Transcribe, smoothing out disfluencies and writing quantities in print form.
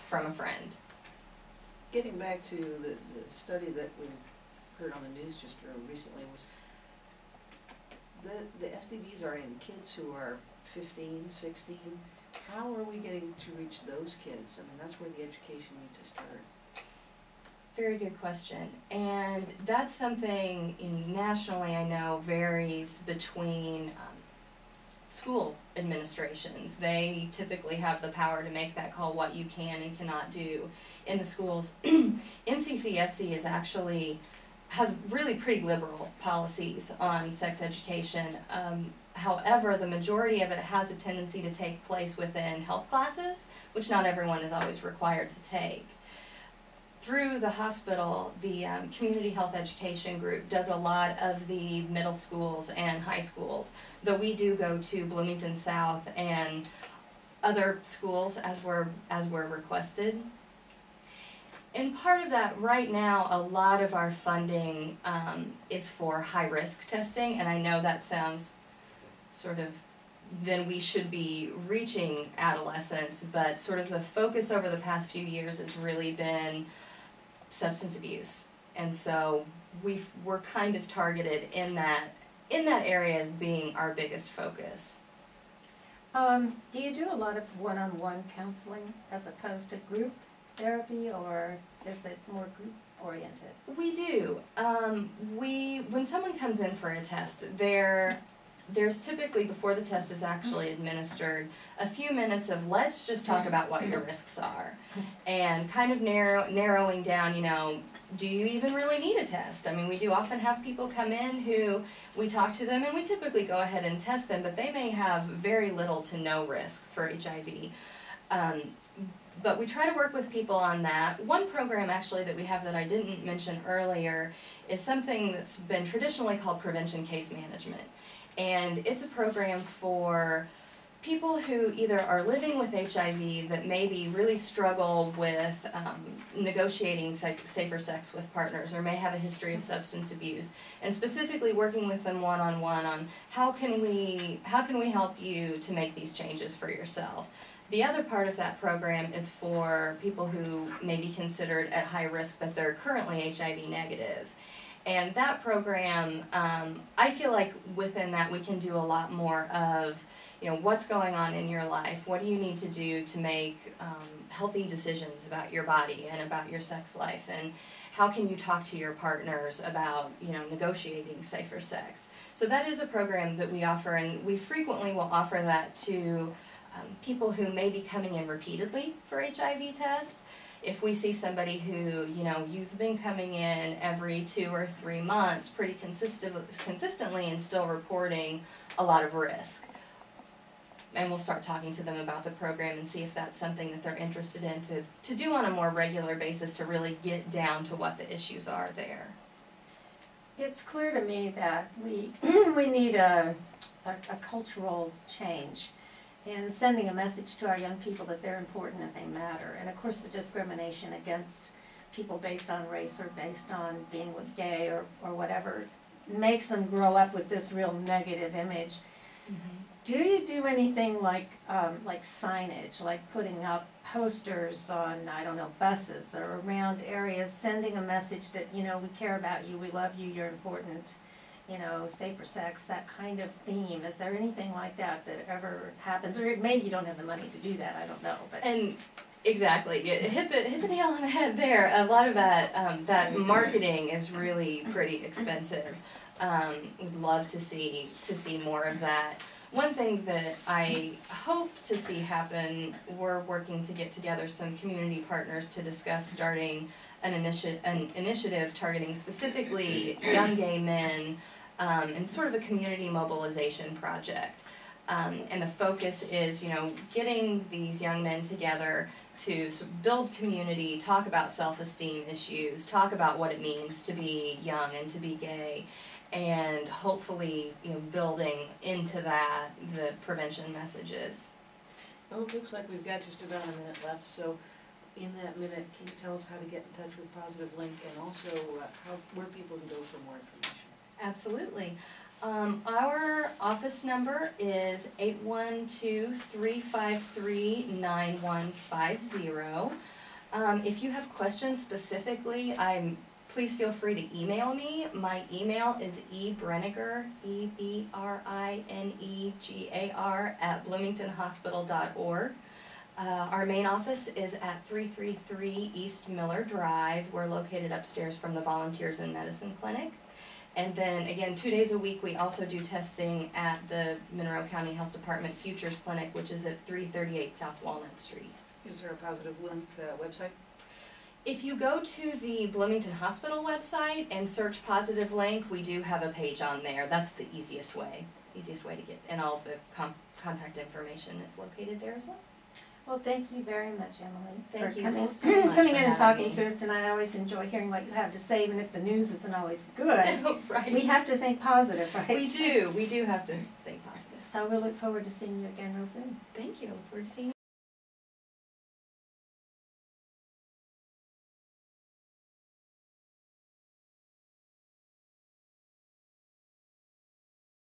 from a friend. Getting back to the study that we heard on the news just recently, was the STDs are in kids who are 15, 16. How are we getting to reach those kids? I mean, that's where the education needs to start. Very good question. And that's something nationally I know varies between school administrations. They typically have the power to make that call, what you can and cannot do in the schools. MCCSC has really pretty liberal policies on sex education. However, the majority of it has a tendency to take place within health classes, which not everyone is always required to take. Through the hospital, the community health education group does a lot of the middle schools and high schools, though we do go to Bloomington South and other schools as we're requested. And part of that, right now, a lot of our funding is for high-risk testing, and I know that sounds sort of, then we should be reaching adolescence, but sort of the focus over the past few years has really been substance abuse. And so we're kind of targeted in that area as being our biggest focus. Do you do a lot of one-on-one counseling as opposed to group therapy, or is it more group oriented? We do. When someone comes in for a test, there's typically, before the test is actually administered, a few minutes of let's just talk about what your risks are, and kind of narrowing down, do you even really need a test? I mean, we do often have people come in who we talk to them and we typically go ahead and test them, but they may have very little to no risk for HIV. But we try to work with people on that. One program actually that we have that I didn't mention earlier is something that's been traditionally called prevention case management. And it's a program for people who either are living with HIV that maybe really struggle with negotiating safer sex with partners, or may have a history of substance abuse, and specifically working with them one-on-one on how can we help you to make these changes for yourself. The other part of that program is for people who may be considered at high risk but they're currently HIV negative. And that program, I feel like within that we can do a lot more of, what's going on in your life, what do you need to do to make healthy decisions about your body and about your sex life, and how can you talk to your partners about, negotiating safer sex. So that is a program that we offer, and we frequently will offer that to people who may be coming in repeatedly for HIV tests. If we see somebody who, you've been coming in every 2 or 3 months pretty consistently and still reporting a lot of risk. And we'll start talking to them about the program and see if that's something that they're interested in to do on a more regular basis to really get down to what the issues are there. It's clear to me that we need a cultural change in sending a message to our young people that they're important and they matter. And of course the discrimination against people based on race or based on being gay or whatever makes them grow up with this real negative image. Mm-hmm. Do you do anything like signage, like putting up posters on, buses or around areas, sending a message that, we care about you, we love you, you're important, safer sex, that kind of theme? Is there anything like that ever happens? Or maybe you don't have the money to do that, I don't know. But and exactly, you hit the nail on the head there. A lot of that that marketing is really pretty expensive. We'd love to see more of that. One thing that I hope to see happen, we're working to get together some community partners to discuss starting an initiative targeting specifically young gay men, and sort of a community mobilization project. And the focus is, getting these young men together to build community, talk about self-esteem issues, talk about what it means to be young and to be gay, and hopefully, building into that the prevention messages. Well, it looks like we've got just about a minute left, so in that minute, can you tell us how to get in touch with Positive Link, and also where people can go for more information? Absolutely. Our office number is 812-353-9150. If you have questions specifically, please feel free to email me. My email is ebrinegar, EBRINEGAR @bloomingtonhospital.org. Our main office is at 333 East Miller Drive. We're located upstairs from the Volunteers in Medicine Clinic. And then again, 2 days a week, we also do testing at the Monroe County Health Department Futures Clinic, which is at 338 South Walnut Street. Is there a positive link website? If you go to the Bloomington Hospital website and search positive link, we do have a page on there. That's the easiest way to get, and all the contact information is located there as well. Well, thank you very much, Emily, Thank for you coming, so much coming for in and having talking me. to us tonight. I always enjoy hearing what you have to say, even if the news isn't always good. Right. We have to think positive, right? We do have to think positive. So we'll look forward to seeing you again real soon. Thank you. Look forward to seeing you.